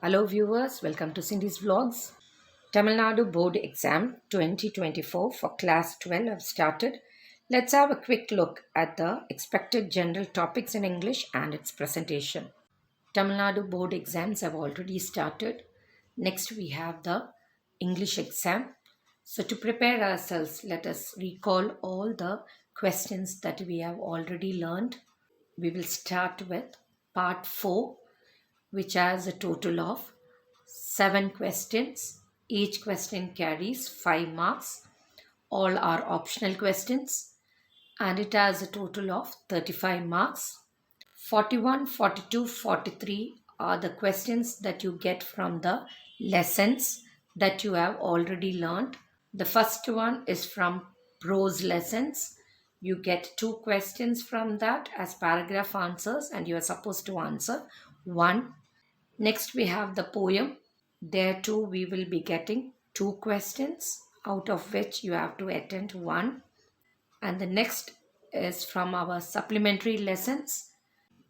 Hello viewers, welcome to Cindy's Vlogs. Tamil Nadu Board Exam 2024 for Class 12 have started. Let's have a quick look at the expected general topics in English and its presentation. Tamil Nadu Board exams have already started. Next we have the English exam. So to prepare ourselves, let us recall all the questions that we have already learned. We will start with part 4, which has a total of 7 questions. Each question carries 5 marks. All are optional questions and it has a total of 35 marks. 41, 42, 43 are the questions that you get from the lessons that you have already learned. The first one is from prose lessons. You get 2 questions from that as paragraph answers and you are supposed to answer one. Next, we have the poem. There too, we will be getting 2 questions, out of which you have to attend one. And the next is from our supplementary lessons.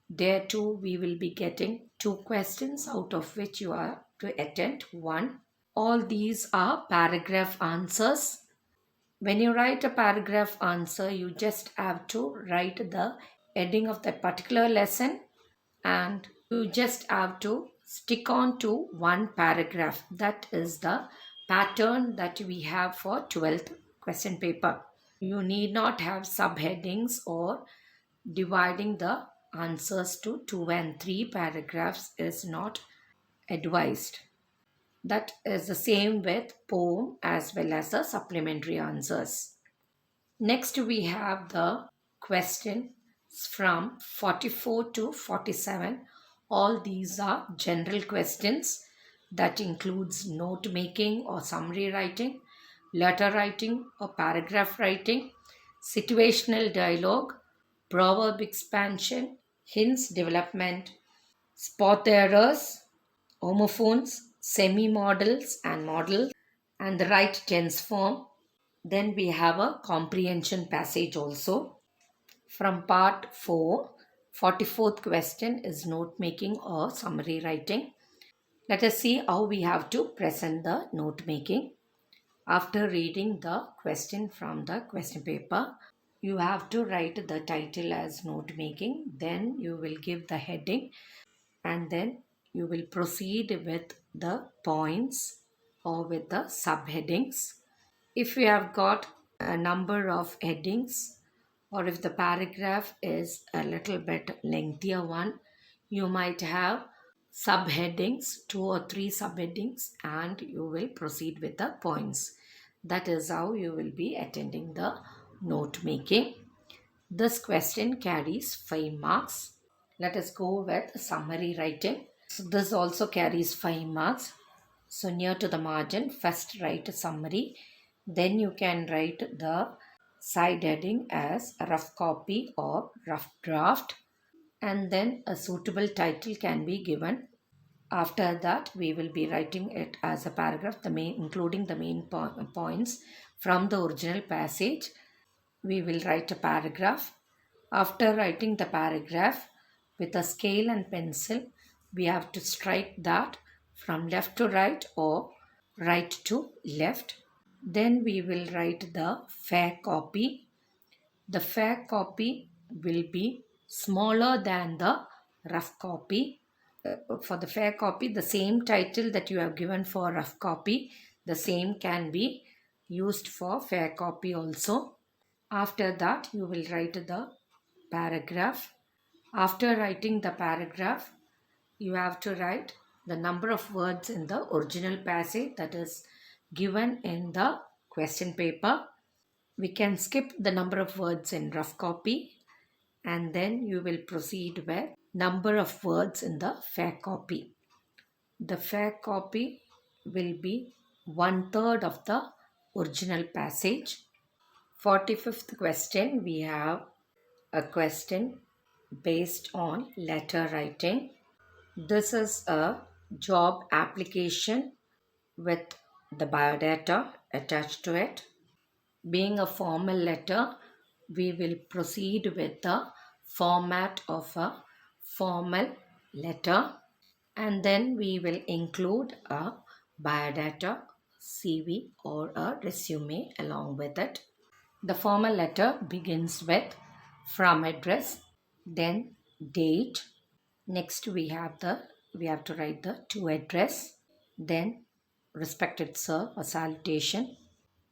There too, we will be getting 2 questions, out of which you are to attend one. All these are paragraph answers. When you write a paragraph answer, you just have to write the heading of that particular lesson and you just have to stick on to one paragraph. That is the pattern that we have for 12th question paper. You need not have subheadings or dividing the answers to 2 and 3 paragraphs is not advised. That is the same with poem as well as the supplementary answers. Next, we have the question from 44 to 47. All these are general questions that includes note making or summary writing, letter writing or paragraph writing, situational dialogue, proverb expansion, hints development, spot errors, homophones, semi-modals and models, and the right tense form. Then we have a comprehension passage also. From part 4, 44th question is note making or summary writing. Let us see how we have to present the note making. After reading the question from the question paper, you have to write the title as note making. Then you will give the heading and then you will proceed with the points or with the subheadings. If you have got a number of headings or if the paragraph is a little bit lengthier one, you might have subheadings, 2 or 3 subheadings, and you will proceed with the points. That is how you will be attending the note making. This question carries 5 marks. Let us go with summary writing. So this also carries 5 marks. So near to the margin, first write a summary. Then you can write the side heading as a rough copy or rough draft. And then a suitable title can be given. After that, we will be writing it as a paragraph, including the main points from the original passage. We will write a paragraph. After writing the paragraph with a scale and pencil, we have to strike that from left to right or right to left. Then we will write the fair copy. The fair copy will be smaller than the rough copy. For the fair copy, the same title that you have given for rough copy, the same can be used for fair copy also. After that, you will write the paragraph. After writing the paragraph, you have to write the number of words in the original passage that is given in the question paper. We can skip the number of words in rough copy and then you will proceed with number of words in the fair copy. The fair copy will be 1/3 of the original passage. 45th question, we have a question based on letter writing. This is a job application with the biodata attached to it. Being a formal letter, we will proceed with the format of a formal letter. And then we will include a biodata, CV, or a resume along with it. The formal letter begins with from address, then date. Next we have to write the to address, then respected sir or salutation.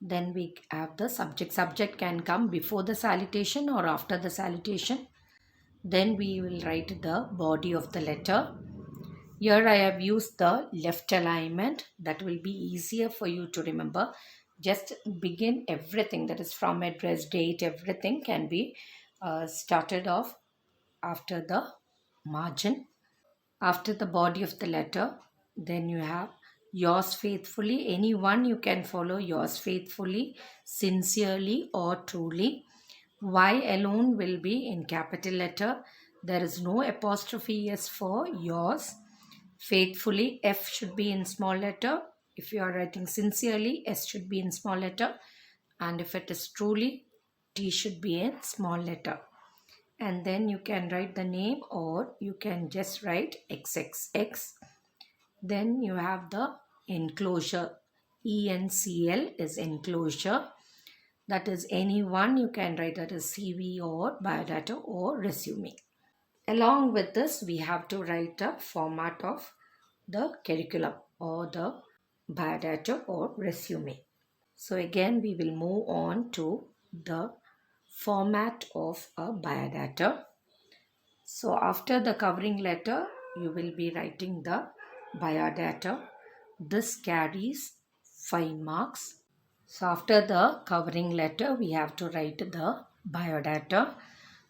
Then we have the subject. Subject can come before the salutation or after the salutation. Then we will write the body of the letter. Here I have used the left alignment. That will be easier for you to remember. Just begin everything, that is from address, date, everything can be started off after the margin. After the body of the letter, then you have yours faithfully. Anyone you can follow, yours faithfully, sincerely, or truly. Y alone will be in capital letter. There is no apostrophe S for yours. Faithfully, F should be in small letter. If you are writing sincerely, S should be in small letter. And if it is truly, T should be in small letter. And then you can write the name, or you can just write XXX. Then you have the enclosure. ENCL is enclosure. That is anyone you can write, that is CV or biodata or resume. Along with this, we have to write a format of the curriculum or the biodata or resume. So again, we will move on to the format of a biodata. So after the covering letter, you will be writing the biodata. This carries 5 marks. So after the covering letter, we have to write the biodata.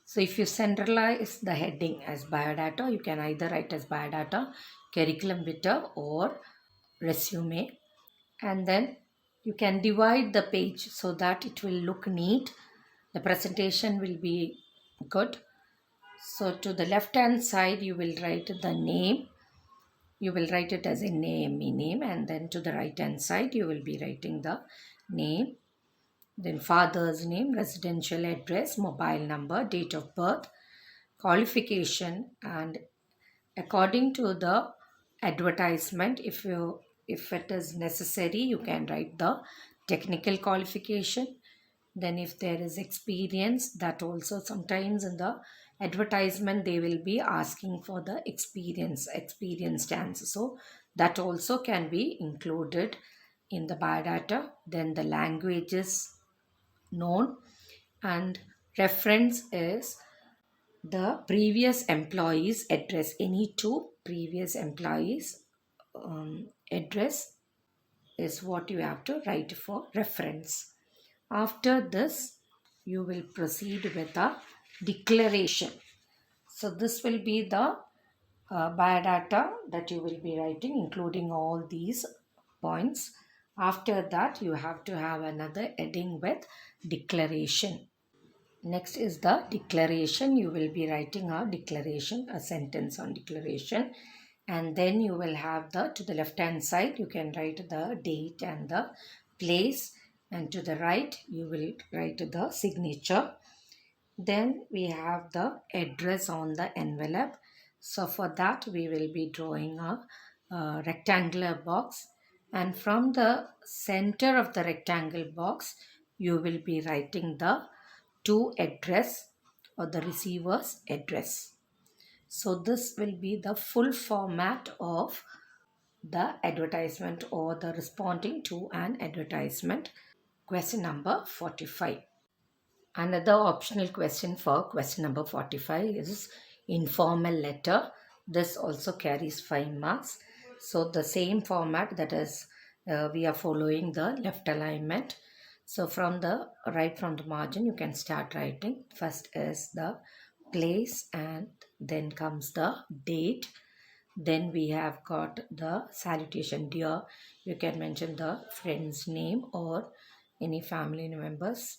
So if you centralize the heading as biodata, you can either write as biodata, curriculum vitae, or resume. And then you can divide the page so that it will look neat. The presentation will be good. So to the left hand side, you will write the name. You will write it as a name, and then to the right hand side, you will be writing the name, then father's name, residential address, mobile number, date of birth, qualification, and according to the advertisement, if it is necessary, you can write the technical qualification. Then if there is experience, that also sometimes in the advertisement they will be asking for the experience stands, so that also can be included in the biodata. Then the languages known, and reference is the previous employees address. Any two previous employees address is what you have to write for reference. After this, you will proceed with a declaration. So this will be the biodata that you will be writing, including all these points. After that, you have to have another heading with declaration. Next is the declaration. You will be writing a declaration, a sentence on declaration. And then you will have the, to the left hand side, you can write the date and the place. And to the right, you will write the signature. Then we have the address on the envelope. So for that, we will be drawing a rectangular box. And from the center of the rectangle box, you will be writing the to address or the receiver's address. So this will be the full format of the advertisement or the responding to an advertisement. Question number 45. Another optional question for question number 45 is informal letter. This also carries 5 marks. So the same format, that is we are following the left alignment. So from the right from the margin, you can start writing. First is the place, and then comes the date. Then we have got the salutation. Dear, you can mention the friend's name or any family members.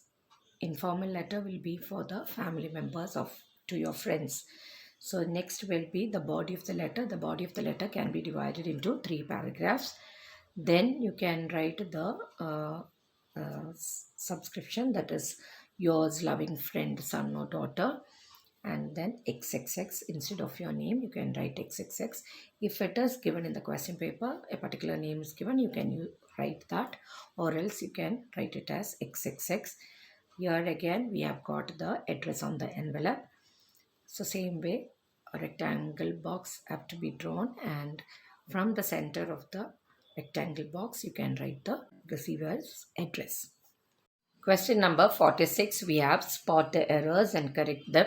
Informal letter will be for the family members of to your friends. So next will be the body of the letter. The body of the letter can be divided into 3 paragraphs. Then you can write the subscription, that is yours loving friend, son or daughter. and then XXX instead of your name, you can write XXX. If it is given in the question paper, a particular name is given, you can write that, or else you can write it as XXX. Here again, we have got the address on the envelope. So same way, a rectangle box have to be drawn, and from the center of the rectangle box, you can write the receiver's address. Question number 46, we have spot the errors and correct them.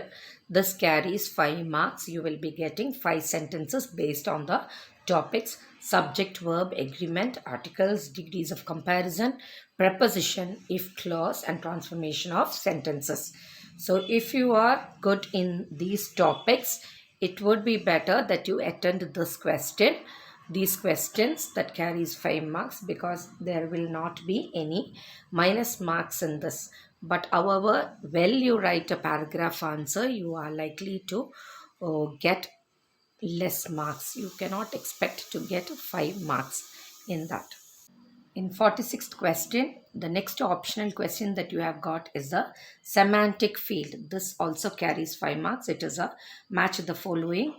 This carries 5 marks. You will be getting 5 sentences based on the topics: subject, verb, agreement, articles, degrees of comparison, preposition, if clause, and transformation of sentences. So if you are good in these topics, it would be better that you attend this question, these questions that carries 5 marks, because there will not be any minus marks in this. But however well you write a paragraph answer, you are likely to get less marks. You cannot expect to get 5 marks in that. In 46th question, the next optional question that you have got is the semantic field. This also carries 5 marks. It is a match the following.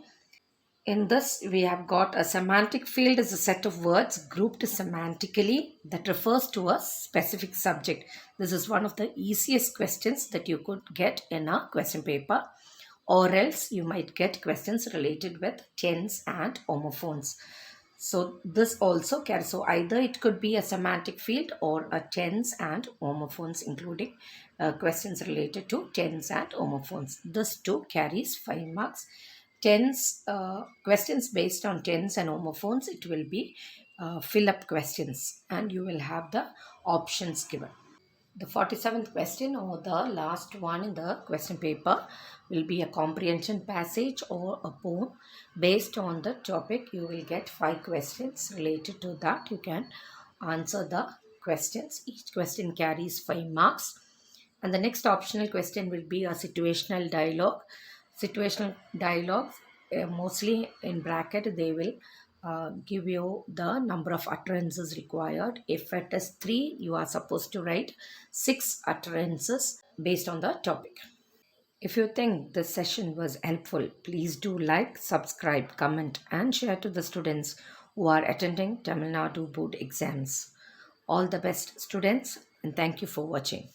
In this, we have got a semantic field is a set of words grouped semantically that refers to a specific subject. This is one of the easiest questions that you could get in a question paper, or else you might get questions related with tense and homophones. So this also carries, so either it could be a semantic field or a tense and homophones, including questions related to tense and homophones. This too carries 5 marks. Tense questions based on tense and homophones, it will be fill up questions, and you will have the options given. The 47th question, or the last one in the question paper, will be a comprehension passage or a poem. Based on the topic, you will get 5 questions related to that. You can answer the questions. Each question carries 5 marks. And the next optional question will be a situational dialogue. Situational dialogues, mostly in bracket, they will give you the number of utterances required. If it is 3, you are supposed to write 6 utterances based on the topic. If you think this session was helpful, please do like, subscribe, comment, and share to the students who are attending Tamil Nadu board exams. All the best, students, and thank you for watching.